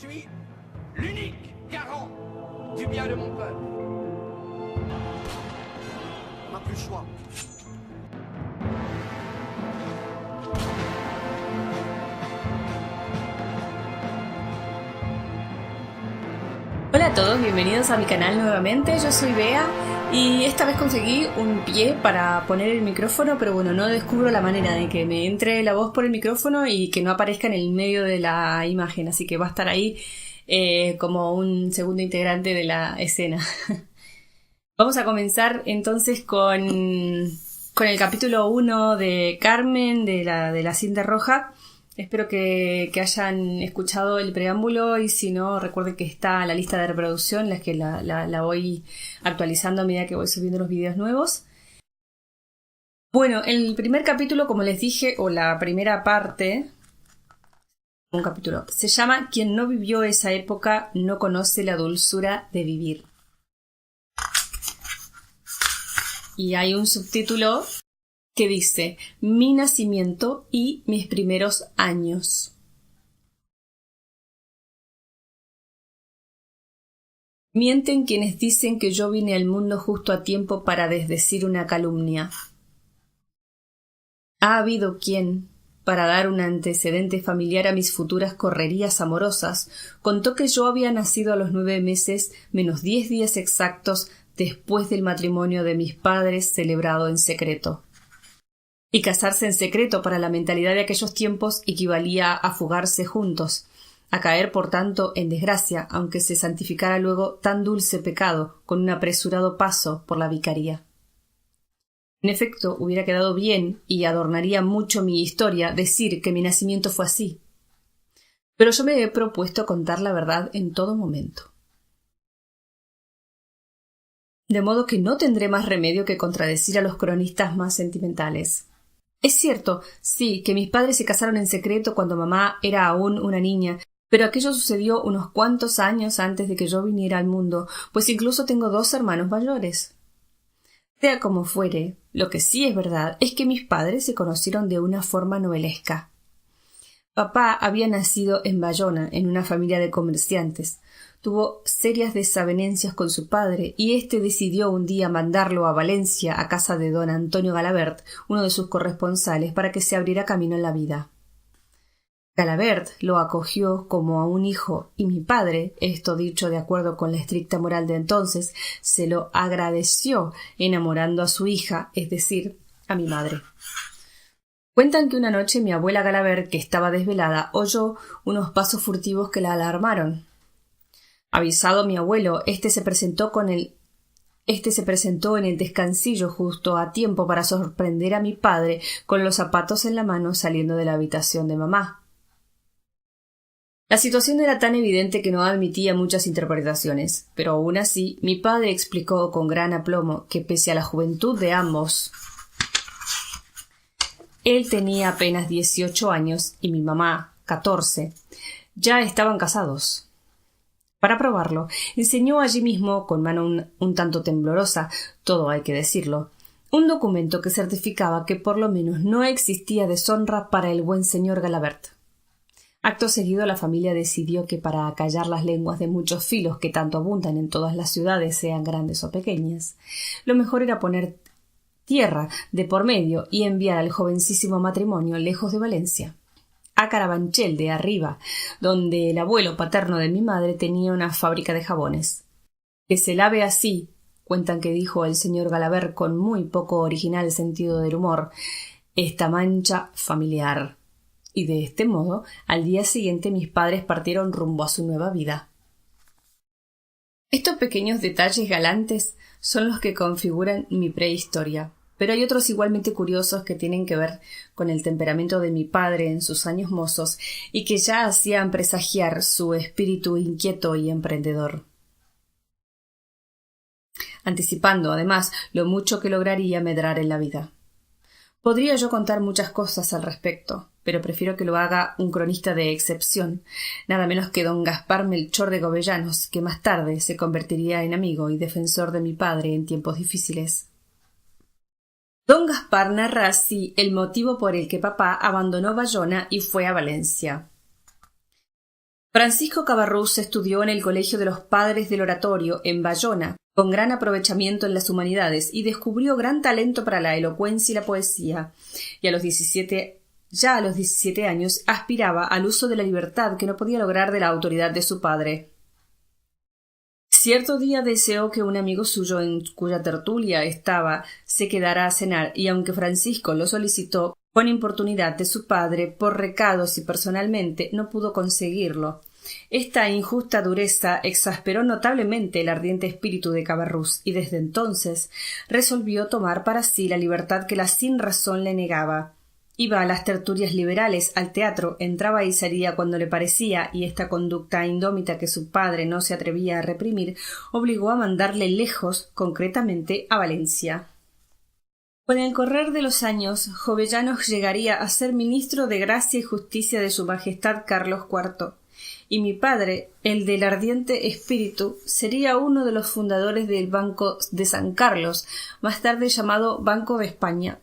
suis l'unique garant du bien de mon peuple. On n'a plus le choix. Hola a todos, bienvenidos a mi canal nuevamente. Yo soy Bea y esta vez conseguí un pie para poner el micrófono, pero bueno, no descubro la manera de que me entre la voz por el micrófono y que no aparezca en el medio de la imagen, así que va a estar ahí como un segundo integrante de la escena. Vamos a comenzar entonces con el capítulo 1 de Carmen, de la cinta roja. Espero que hayan escuchado el preámbulo y si no, recuerden que está la lista de reproducción, la que la voy actualizando a medida que voy subiendo los videos nuevos. Bueno, el primer capítulo, como les dije, o la primera parte, un capítulo, se llama Quien no vivió esa época no conoce la dulzura de vivir. Y hay un subtítulo que dice Mi nacimiento y mis primeros años. Mienten quienes dicen que yo vine al mundo justo a tiempo para desdecir una calumnia. Ha habido quien, para dar un antecedente familiar a mis futuras correrías amorosas, contó que yo había nacido a los 9 meses menos 10 días exactos después del matrimonio de mis padres celebrado en secreto. Y casarse en secreto para la mentalidad de aquellos tiempos equivalía a fugarse juntos, a caer por tanto en desgracia, aunque se santificara luego tan dulce pecado con un apresurado paso por la vicaría. En efecto, hubiera quedado bien y adornaría mucho mi historia decir que mi nacimiento fue así. Pero yo me he propuesto contar la verdad en todo momento. De modo que no tendré más remedio que contradecir a los cronistas más sentimentales. Es cierto, sí, que mis padres se casaron en secreto cuando mamá era aún una niña, pero aquello sucedió unos cuantos años antes de que yo viniera al mundo, pues incluso tengo 2 hermanos mayores. Sea como fuere, lo que sí es verdad es que mis padres se conocieron de una forma novelesca. Papá había nacido en Bayona, en una familia de comerciantes. Tuvo serias desavenencias con su padre y éste decidió un día mandarlo a Valencia a casa de don Antonio Galabert, uno de sus corresponsales, para que se abriera camino en la vida. Galabert lo acogió como a un hijo y mi padre, esto dicho de acuerdo con la estricta moral de entonces, se lo agradeció enamorando a su hija, es decir, a mi madre. Cuentan que una noche mi abuela Galabert, que estaba desvelada, oyó unos pasos furtivos que la alarmaron. Avisado mi abuelo, éste se presentó en el descansillo justo a tiempo para sorprender a mi padre con los zapatos en la mano saliendo de la habitación de mamá. La situación era tan evidente que no admitía muchas interpretaciones, pero aún así mi padre explicó con gran aplomo que pese a la juventud de ambos, él tenía apenas 18 años y mi mamá 14. Ya estaban casados. Para probarlo, enseñó allí mismo, con mano un tanto temblorosa, todo hay que decirlo, un documento que certificaba que por lo menos no existía deshonra para el buen señor Galabert. Acto seguido, la familia decidió que para acallar las lenguas de muchos filos que tanto abundan en todas las ciudades, sean grandes o pequeñas, lo mejor era poner tierra de por medio y enviar al jovencísimo matrimonio lejos de Valencia, a Carabanchel de arriba, donde el abuelo paterno de mi madre tenía una fábrica de jabones. Que se lave así, cuentan que dijo el señor Galabert con muy poco original sentido del humor, esta mancha familiar. Y de este modo, al día siguiente mis padres partieron rumbo a su nueva vida. Estos pequeños detalles galantes son los que configuran mi prehistoria. Pero hay otros igualmente curiosos que tienen que ver con el temperamento de mi padre en sus años mozos y que ya hacían presagiar su espíritu inquieto y emprendedor, anticipando además lo mucho que lograría medrar en la vida. Podría yo contar muchas cosas al respecto, pero prefiero que lo haga un cronista de excepción, nada menos que don Gaspar Melchor de Gobellanos, que más tarde se convertiría en amigo y defensor de mi padre en tiempos difíciles. Don Gaspar narra así el motivo por el que papá abandonó Bayona y fue a Valencia. Francisco Cabarrús estudió en el Colegio de los Padres del Oratorio en Bayona, con gran aprovechamiento en las humanidades, y descubrió gran talento para la elocuencia y la poesía. Y a los 17 años aspiraba al uso de la libertad que no podía lograr de la autoridad de su padre. Cierto día deseó que un amigo suyo en cuya tertulia estaba se quedara a cenar, y aunque Francisco lo solicitó con importunidad de su padre, por recados y personalmente, no pudo conseguirlo. Esta injusta dureza exasperó notablemente el ardiente espíritu de Cabarrús, y desde entonces resolvió tomar para sí la libertad que la sinrazón le negaba. Iba a las tertulias liberales, al teatro, entraba y salía cuando le parecía, y esta conducta indómita que su padre no se atrevía a reprimir obligó a mandarle lejos, concretamente a Valencia. Con el correr de los años, Jovellanos llegaría a ser ministro de Gracia y Justicia de su Majestad Carlos IV, y mi padre, el del ardiente espíritu, sería uno de los fundadores del Banco de San Carlos, más tarde llamado Banco de España.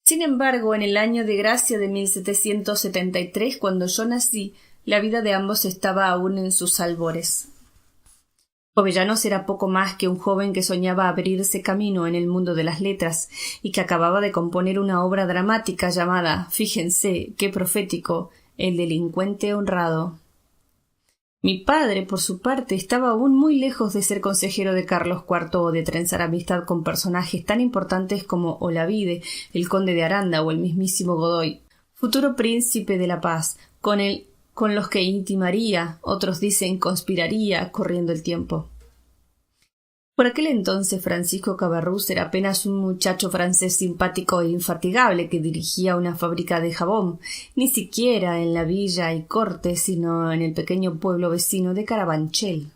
Sin embargo, en el año de gracia de 1773, cuando yo nací, la vida de ambos estaba aún en sus albores. Jovellanos era poco más que un joven que soñaba abrirse camino en el mundo de las letras y que acababa de componer una obra dramática llamada, fíjense, qué profético, El delincuente honrado. Mi padre, por su parte, estaba aún muy lejos de ser consejero de Carlos IV o de trenzar amistad con personajes tan importantes como Olavide, el conde de Aranda o el mismísimo Godoy, futuro príncipe de la paz, con los que intimaría, otros dicen conspiraría, corriendo el tiempo. Por aquel entonces Francisco Cabarrús era apenas un muchacho francés simpático e infatigable que dirigía una fábrica de jabón, ni siquiera en la villa y corte, sino en el pequeño pueblo vecino de Carabanchel.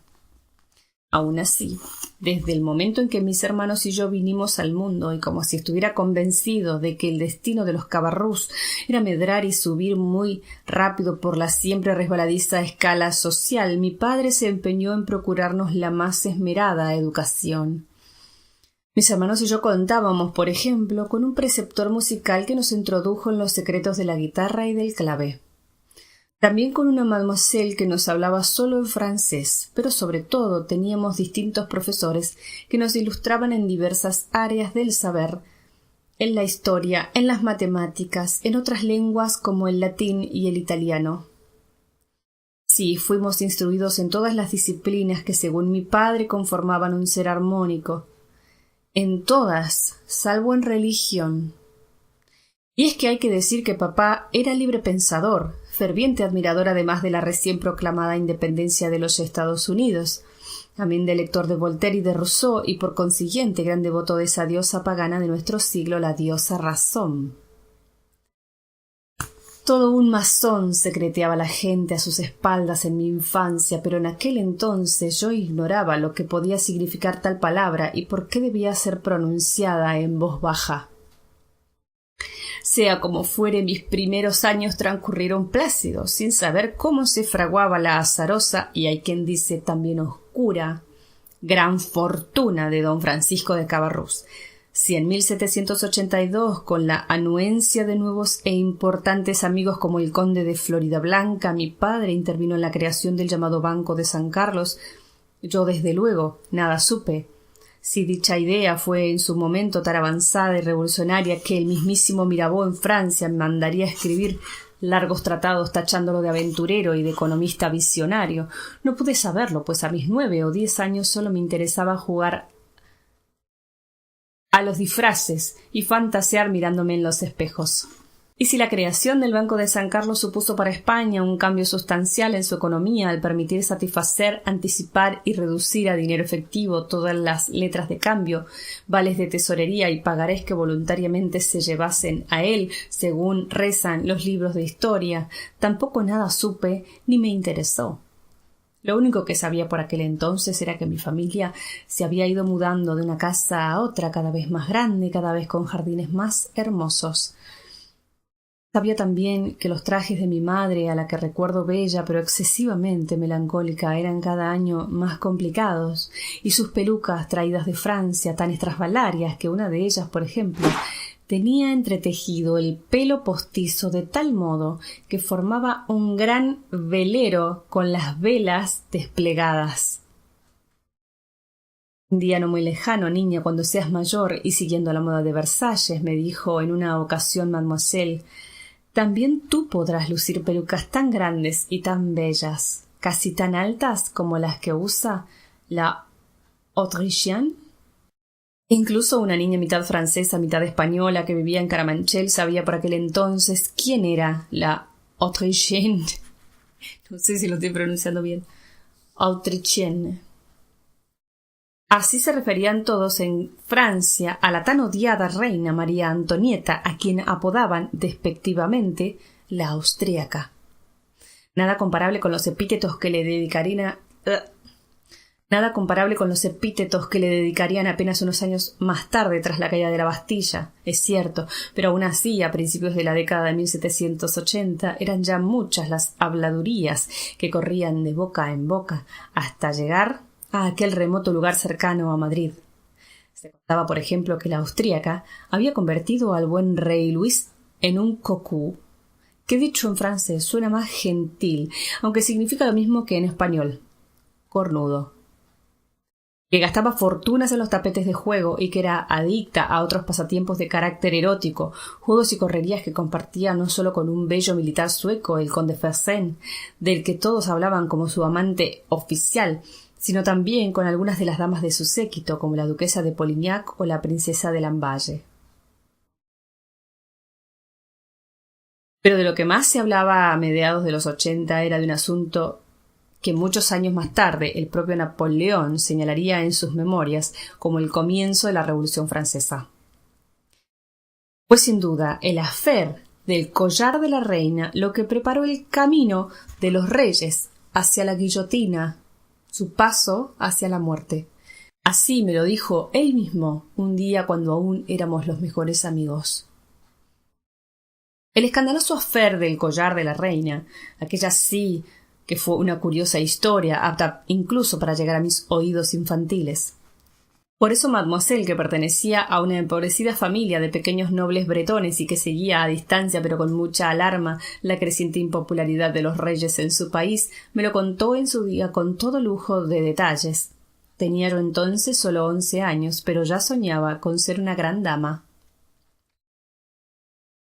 Aun así, desde el momento en que mis hermanos y yo vinimos al mundo, y como si estuviera convencido de que el destino de los Cabarrús era medrar y subir muy rápido por la siempre resbaladiza escala social, mi padre se empeñó en procurarnos la más esmerada educación. Mis hermanos y yo contábamos, por ejemplo, con un preceptor musical que nos introdujo en los secretos de la guitarra y del clave. También con una mademoiselle que nos hablaba solo en francés, pero sobre todo teníamos distintos profesores que nos ilustraban en diversas áreas del saber, en la historia, en las matemáticas, en otras lenguas como el latín y el italiano. Sí, fuimos instruidos en todas las disciplinas que según mi padre conformaban un ser armónico. En todas, salvo en religión. Y es que hay que decir que papá era libre pensador, ferviente admirador además de la recién proclamada independencia de los Estados Unidos, también de lector de Voltaire y de Rousseau, y por consiguiente gran devoto de esa diosa pagana de nuestro siglo, la diosa Razón. Todo un masón secreteaba la gente a sus espaldas en mi infancia, pero en aquel entonces yo ignoraba lo que podía significar tal palabra y por qué debía ser pronunciada en voz baja. Sea como fuere, mis primeros años transcurrieron plácidos, sin saber cómo se fraguaba la azarosa, y hay quien dice también oscura, gran fortuna de don Francisco de Cabarrús. Si en 1782, con la anuencia de nuevos e importantes amigos como el conde de Floridablanca, mi padre intervino en la creación del llamado Banco de San Carlos, yo desde luego nada supe. Si dicha idea fue en su momento tan avanzada y revolucionaria que el mismísimo Mirabeau en Francia mandaría escribir largos tratados tachándolo de aventurero y de economista visionario, no pude saberlo, pues a mis 9 o 10 años solo me interesaba jugar a los disfraces y fantasear mirándome en los espejos. Y si la creación del Banco de San Carlos supuso para España un cambio sustancial en su economía al permitir satisfacer, anticipar y reducir a dinero efectivo todas las letras de cambio, vales de tesorería y pagarés que voluntariamente se llevasen a él, según rezan los libros de historia, tampoco nada supe ni me interesó. Lo único que sabía por aquel entonces era que mi familia se había ido mudando de una casa a otra, cada vez más grande, cada vez con jardines más hermosos. Sabía también que los trajes de mi madre, a la que recuerdo bella pero excesivamente melancólica, eran cada año más complicados, y sus pelucas traídas de Francia tan estrafalarias que una de ellas, por ejemplo, tenía entretejido el pelo postizo de tal modo que formaba un gran velero con las velas desplegadas. Un día no muy lejano, niña, cuando seas mayor y siguiendo la moda de Versalles, me dijo en una ocasión Mademoiselle, también tú podrás lucir pelucas tan grandes y tan bellas, casi tan altas como las que usa la Autrichienne. Incluso una niña mitad francesa, mitad española que vivía en Carabanchel sabía por aquel entonces quién era la Autrichienne. No sé si lo estoy pronunciando bien. Autrichienne. Así se referían todos en Francia a la tan odiada reina María Antonieta, a quien apodaban despectivamente la austríaca. Nada comparable con los epítetos que le dedicarían apenas unos años más tarde tras la caída de la Bastilla, es cierto, pero aún así, a principios de la década de 1780, eran ya muchas las habladurías que corrían de boca en boca hasta llegar a aquel remoto lugar cercano a Madrid. Se contaba, por ejemplo, que la austríaca había convertido al buen rey Luis en un cocu, que dicho en francés suena más gentil, aunque significa lo mismo que en español, cornudo, que gastaba fortunas en los tapetes de juego y que era adicta a otros pasatiempos de carácter erótico, juegos y correrías que compartía no solo con un bello militar sueco, el conde Fersen, del que todos hablaban como su amante oficial, sino también con algunas de las damas de su séquito, como la duquesa de Polignac o la princesa de Lamballe. Pero de lo que más se hablaba a mediados de los 80 era de un asunto que muchos años más tarde el propio Napoleón señalaría en sus memorias como el comienzo de la Revolución Francesa. Fue sin duda el affaire del collar de la reina lo que preparó el camino de los reyes hacia la guillotina, su paso hacia la muerte. Así me lo dijo él mismo un día cuando aún éramos los mejores amigos. El escandaloso affaire del collar de la reina, aquella sí que fue una curiosa historia, apta incluso para llegar a mis oídos infantiles. Por eso Mademoiselle, que pertenecía a una empobrecida familia de pequeños nobles bretones y que seguía a distancia pero con mucha alarma la creciente impopularidad de los reyes en su país, me lo contó en su día con todo lujo de detalles. Tenía yo entonces solo 11 años, pero ya soñaba con ser una gran dama.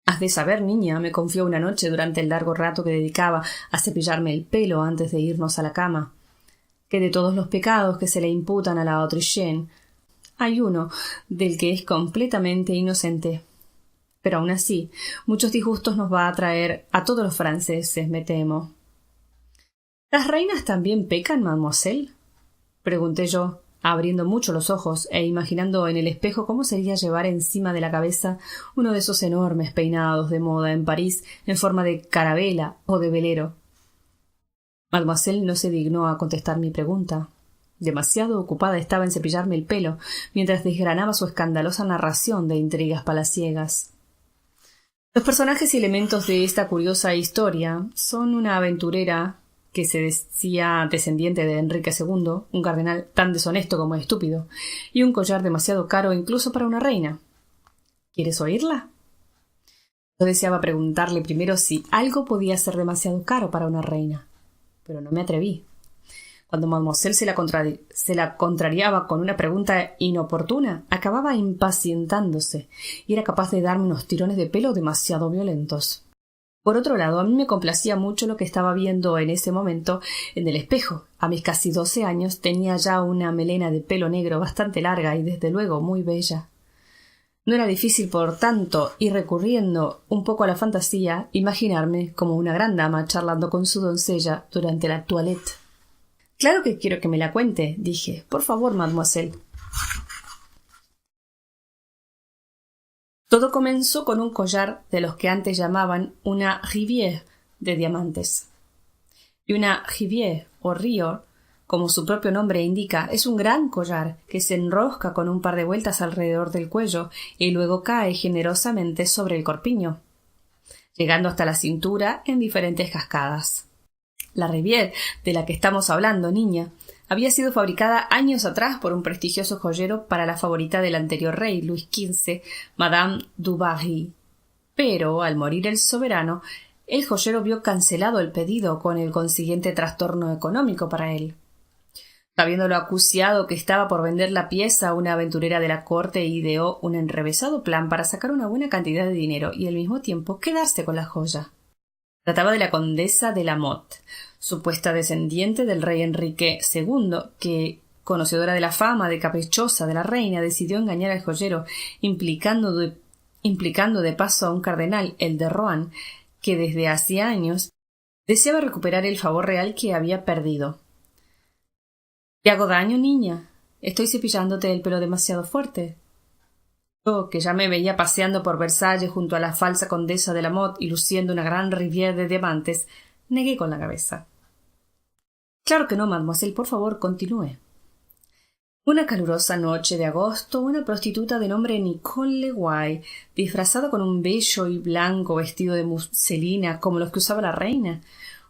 Has de saber, niña, me confió una noche durante el largo rato que dedicaba a cepillarme el pelo antes de irnos a la cama, que de todos los pecados que se le imputan a la Autrichienne, hay uno del que es completamente inocente. Pero aún así, muchos disgustos nos va a traer a todos los franceses, me temo. ¿Las reinas también pecan, mademoiselle? Pregunté yo, abriendo mucho los ojos e imaginando en el espejo cómo sería llevar encima de la cabeza uno de esos enormes peinados de moda en París en forma de carabela o de velero. Mademoiselle no se dignó a contestar mi pregunta. Demasiado ocupada estaba en cepillarme el pelo, mientras desgranaba su escandalosa narración de intrigas palaciegas. Los personajes y elementos de esta curiosa historia son una aventurera que se decía descendiente de Enrique II, un cardenal tan deshonesto como estúpido, y un collar demasiado caro incluso para una reina. ¿Quieres oírla? Yo deseaba preguntarle primero si algo podía ser demasiado caro para una reina, pero no me atreví. Cuando Mademoiselle se la contrariaba con una pregunta inoportuna, acababa impacientándose y era capaz de darme unos tirones de pelo demasiado violentos. Por otro lado, a mí me complacía mucho lo que estaba viendo en ese momento en el espejo. A mis casi 12 años tenía ya una melena de pelo negro bastante larga y desde luego muy bella. No era difícil, por tanto, y recurriendo un poco a la fantasía, imaginarme como una gran dama charlando con su doncella durante la toilette. «Claro que quiero que me la cuente», dije. «Por favor, mademoiselle». Todo comenzó con un collar de los que antes llamaban una rivière de diamantes. Y una rivière, o río, como su propio nombre indica, es un gran collar que se enrosca con un par de vueltas alrededor del cuello y luego cae generosamente sobre el corpiño, llegando hasta la cintura en diferentes cascadas. La rivière de la que estamos hablando, niña, había sido fabricada años atrás por un prestigioso joyero para la favorita del anterior rey, Luis XV, Madame du Barry. Pero, al morir el soberano, el joyero vio cancelado el pedido con el consiguiente trastorno económico para él. Sabiendo lo acuciado que estaba por vender la pieza, una aventurera de la corte ideó un enrevesado plan para sacar una buena cantidad de dinero y al mismo tiempo quedarse con la joya. Trataba de la condesa de la Motte, supuesta descendiente del rey Enrique II, que, conocedora de la fama de caprichosa de la reina, decidió engañar al joyero, implicando de paso a un cardenal, el de Rohan, que desde hacía años deseaba recuperar el favor real que había perdido. —¿Te hago daño, niña? Estoy cepillándote el pelo demasiado fuerte. Yo, que ya me veía paseando por Versalles junto a la falsa condesa de la Motte y luciendo una gran riviera de diamantes, negué con la cabeza. —Claro que no, mademoiselle, por favor, continúe. Una calurosa noche de agosto, una prostituta de nombre Nicole Leguay, disfrazada con un bello y blanco vestido de muselina como los que usaba la reina,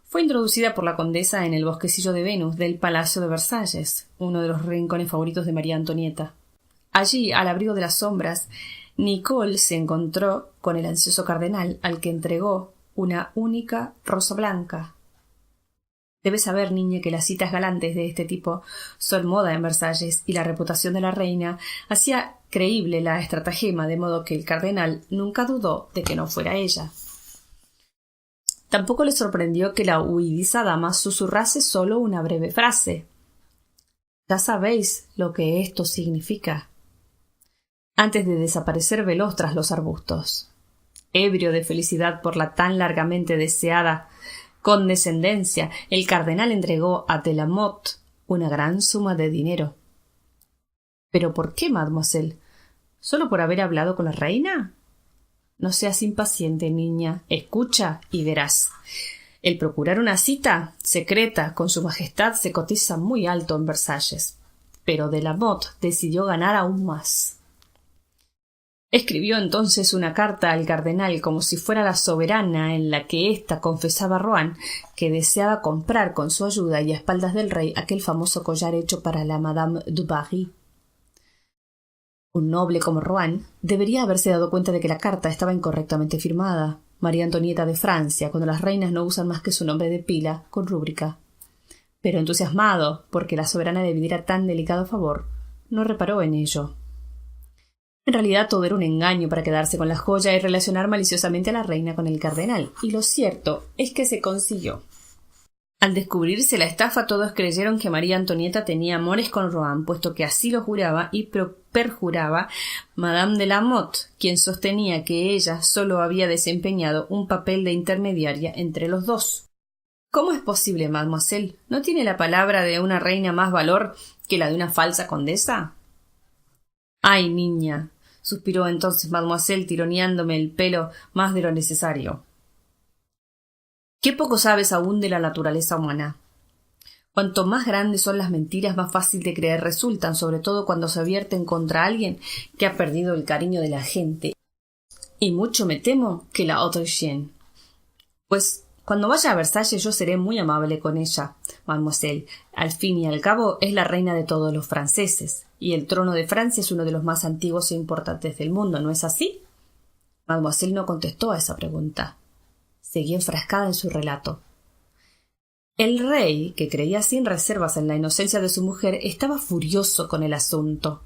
fue introducida por la condesa en el bosquecillo de Venus del Palacio de Versalles, uno de los rincones favoritos de María Antonieta. Allí, al abrigo de las sombras, Nicole se encontró con el ansioso cardenal, al que entregó una única rosa blanca. Debes saber, niña, que las citas galantes de este tipo son moda en Versalles, y la reputación de la reina hacía creíble la estratagema, de modo que el cardenal nunca dudó de que no fuera ella. Tampoco le sorprendió que la huidiza dama susurrase solo una breve frase. —Ya sabéis lo que esto significa —antes de desaparecer veloz tras los arbustos. Ebrio de felicidad por la tan largamente deseada condescendencia, el cardenal entregó a de la Motte una gran suma de dinero. —¿Pero por qué, mademoiselle? ¿Solo por haber hablado con la reina? No seas impaciente, niña. Escucha y verás. El procurar una cita secreta con su majestad se cotiza muy alto en Versalles. Pero de la Motte decidió ganar aún más. Escribió entonces una carta al cardenal como si fuera la soberana, en la que ésta confesaba a Rohan que deseaba comprar con su ayuda y a espaldas del rey aquel famoso collar hecho para la Madame du Barry. Un noble como Rohan debería haberse dado cuenta de que la carta estaba incorrectamente firmada. María Antonieta de Francia, cuando las reinas no usan más que su nombre de pila con rúbrica. Pero entusiasmado porque la soberana le pidiera tan delicado favor, no reparó en ello. En realidad todo era un engaño para quedarse con la joya y relacionar maliciosamente a la reina con el cardenal, y lo cierto es que se consiguió. Al descubrirse la estafa, todos creyeron que María Antonieta tenía amores con Rohan, puesto que así lo juraba y perjuraba Madame de la Motte, quien sostenía que ella solo había desempeñado un papel de intermediaria entre los dos. —¿Cómo es posible, mademoiselle? ¿No tiene la palabra de una reina más valor que la de una falsa condesa? —Ay, niña —suspiró entonces mademoiselle, tironeándome el pelo más de lo necesario—. Qué poco sabes aún de la naturaleza humana. Cuanto más grandes son las mentiras, más fácil de creer resultan, sobre todo cuando se vierten contra alguien que ha perdido el cariño de la gente. Y mucho me temo que la Autrichienne. Pues cuando vaya a Versalles yo seré muy amable con ella, mademoiselle. Al fin y al cabo es la reina de todos los franceses, y el trono de Francia es uno de los más antiguos e importantes del mundo, ¿no es así? Mademoiselle no contestó a esa pregunta. Seguía enfrascada en su relato. El rey, que creía sin reservas en la inocencia de su mujer, estaba furioso con el asunto.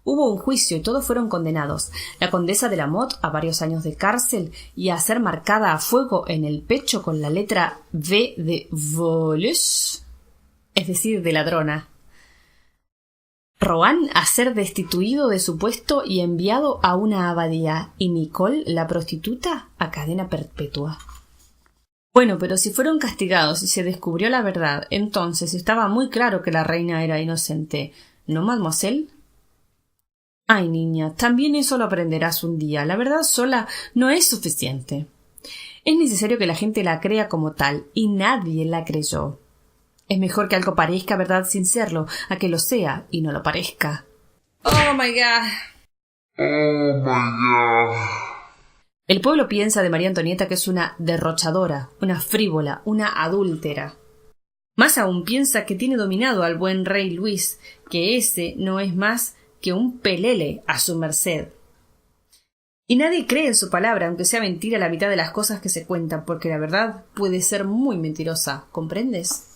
Hubo un juicio y todos fueron condenados. La condesa de la Motte a varios años de cárcel y a ser marcada a fuego en el pecho con la letra V de voleuse, es decir, de ladrona. Rohan a ser destituido de su puesto y enviado a una abadía, y Nicole, la prostituta, a cadena perpetua. Bueno, pero si fueron castigados y se descubrió la verdad, entonces estaba muy claro que la reina era inocente, ¿no, mademoiselle? Ay, niña, también eso lo aprenderás un día. La verdad sola no es suficiente. Es necesario que la gente la crea como tal, y nadie la creyó. Es mejor que algo parezca verdad sin serlo, a que lo sea y no lo parezca. Oh my God. Oh my God. El pueblo piensa de María Antonieta que es una derrochadora, una frívola, una adúltera. Más aún piensa que tiene dominado al buen rey Luis, que ese no es más que un pelele a su merced. Y nadie cree en su palabra, aunque sea mentira la mitad de las cosas que se cuentan, porque la verdad puede ser muy mentirosa, ¿comprendes?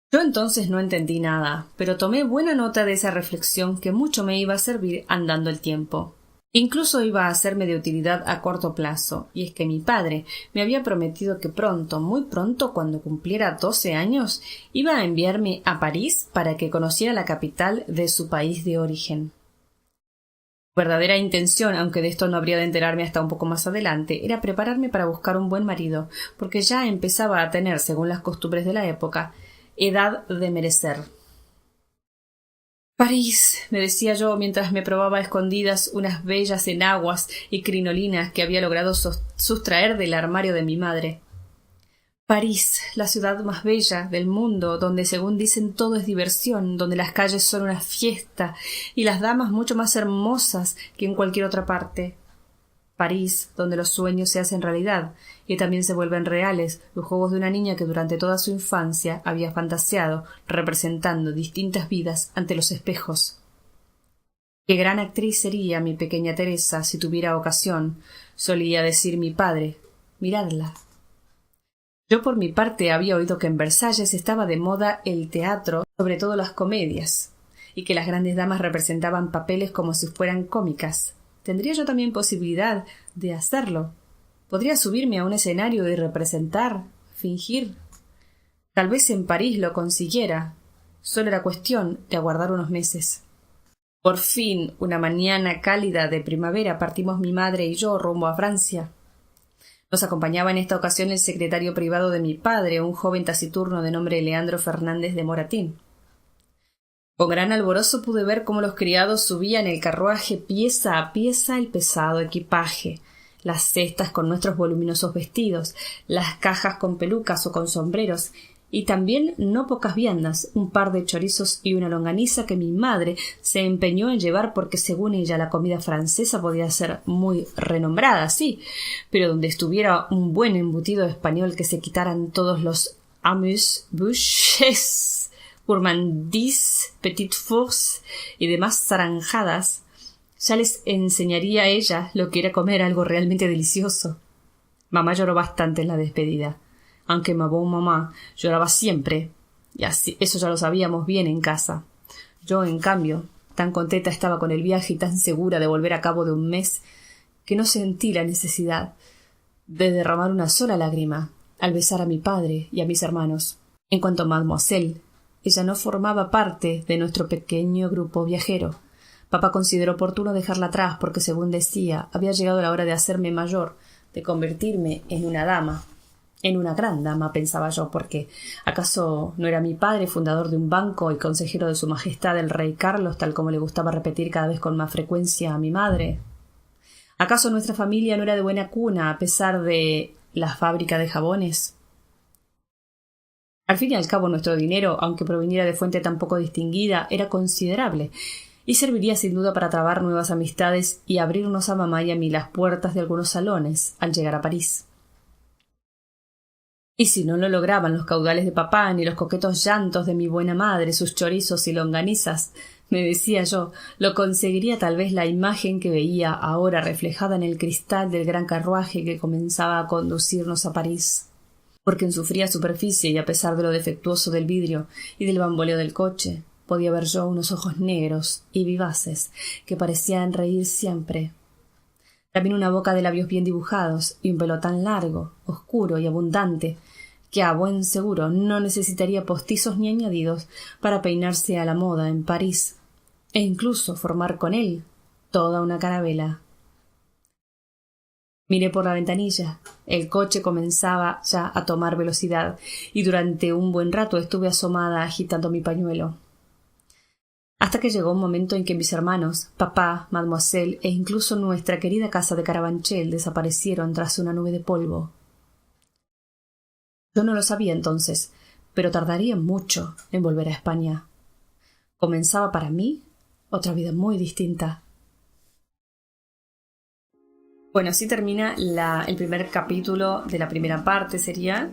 Yo entonces no entendí nada, pero tomé buena nota de esa reflexión que mucho me iba a servir andando el tiempo. Incluso iba a serme de utilidad a corto plazo, y es que mi padre me había prometido que pronto, muy pronto, cuando cumpliera 12 años, iba a enviarme a París para que conociera la capital de su país de origen. Verdadera intención, aunque de esto no habría de enterarme hasta un poco más adelante, era prepararme para buscar un buen marido, porque ya empezaba a tener, según las costumbres de la época, edad de merecer. París, me decía yo mientras me probaba a escondidas unas bellas enaguas y crinolinas que había logrado sustraer del armario de mi madre. París, la ciudad más bella del mundo, donde según dicen todo es diversión, donde las calles son una fiesta y las damas mucho más hermosas que en cualquier otra parte. París, donde los sueños se hacen realidad y también se vuelven reales los juegos de una niña que durante toda su infancia había fantaseado representando distintas vidas ante los espejos. Qué gran actriz sería mi pequeña Teresa si tuviera ocasión, solía decir mi padre. Miradla. Yo por mi parte había oído que en Versalles estaba de moda el teatro, sobre todo las comedias, y que las grandes damas representaban papeles como si fueran cómicas. ¿Tendría yo también posibilidad de hacerlo? ¿Podría subirme a un escenario y representar, fingir? Tal vez en París lo consiguiera. Solo era cuestión de aguardar unos meses. Por fin, una mañana cálida de primavera, partimos mi madre y yo rumbo a Francia. Nos acompañaba en esta ocasión el secretario privado de mi padre, un joven taciturno de nombre Leandro Fernández de Moratín. Con gran alborozo pude ver cómo los criados subían el carruaje pieza a pieza el pesado equipaje, las cestas con nuestros voluminosos vestidos, las cajas con pelucas o con sombreros, y también no pocas viandas, un par de chorizos y una longaniza que mi madre se empeñó en llevar porque según ella la comida francesa podía ser muy renombrada, sí, pero donde estuviera un buen embutido español que se quitaran todos los amuse-bouches, gourmandise, petit fours y demás zaranjadas, ya les enseñaría a ella lo que era comer algo realmente delicioso. Mamá lloró bastante en la despedida, aunque mamá lloraba siempre, y así eso ya lo sabíamos bien en casa. Yo, en cambio, tan contenta estaba con el viaje y tan segura de volver a cabo de un mes, que no sentí la necesidad de derramar una sola lágrima al besar a mi padre y a mis hermanos. En cuanto a mademoiselle, ella no formaba parte de nuestro pequeño grupo viajero. Papá consideró oportuno dejarla atrás porque, según decía, había llegado la hora de hacerme mayor, de convertirme en una dama. En una gran dama, pensaba yo, porque ¿acaso no era mi padre fundador de un banco y consejero de su majestad el rey Carlos, tal como le gustaba repetir cada vez con más frecuencia a mi madre? ¿Acaso nuestra familia no era de buena cuna, a pesar de la fábrica de jabones? Al fin y al cabo, nuestro dinero, aunque proviniera de fuente tan poco distinguida, era considerable, y serviría sin duda para trabar nuevas amistades y abrirnos a mamá y a mí las puertas de algunos salones al llegar a París. Y si no lo lograban los caudales de papá ni los coquetos llantos de mi buena madre, sus chorizos y longanizas, me decía yo, lo conseguiría tal vez la imagen que veía ahora reflejada en el cristal del gran carruaje que comenzaba a conducirnos a París. Porque en su fría superficie y a pesar de lo defectuoso del vidrio y del bamboleo del coche, podía ver yo unos ojos negros y vivaces que parecían reír siempre. También una boca de labios bien dibujados y un pelo tan largo, oscuro y abundante que a buen seguro no necesitaría postizos ni añadidos para peinarse a la moda en París e incluso formar con él toda una carabela. Miré por la ventanilla. El coche comenzaba ya a tomar velocidad y durante un buen rato estuve asomada agitando mi pañuelo. Hasta que llegó un momento en que mis hermanos, papá, mademoiselle e incluso nuestra querida casa de Carabanchel desaparecieron tras una nube de polvo. Yo no lo sabía entonces, pero tardaría mucho en volver a España. Comenzaba para mí otra vida muy distinta. Bueno, así termina el primer capítulo de la primera parte sería.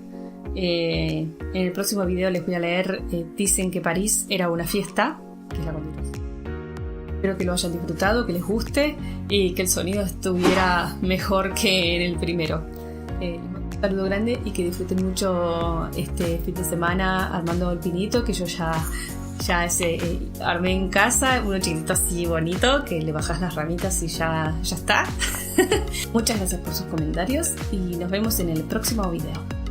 En el próximo video les voy a leer Dicen que París era una fiesta, que es la continuación. Espero que lo hayan disfrutado, que les guste y que el sonido estuviera mejor que en el primero. Les mando un saludo grande y que disfruten mucho este fin de semana armando el pinito, que yo ya armé en casa, uno chiquitito así bonito, que le bajas las ramitas y ya está. Muchas gracias por sus comentarios y nos vemos en el próximo video.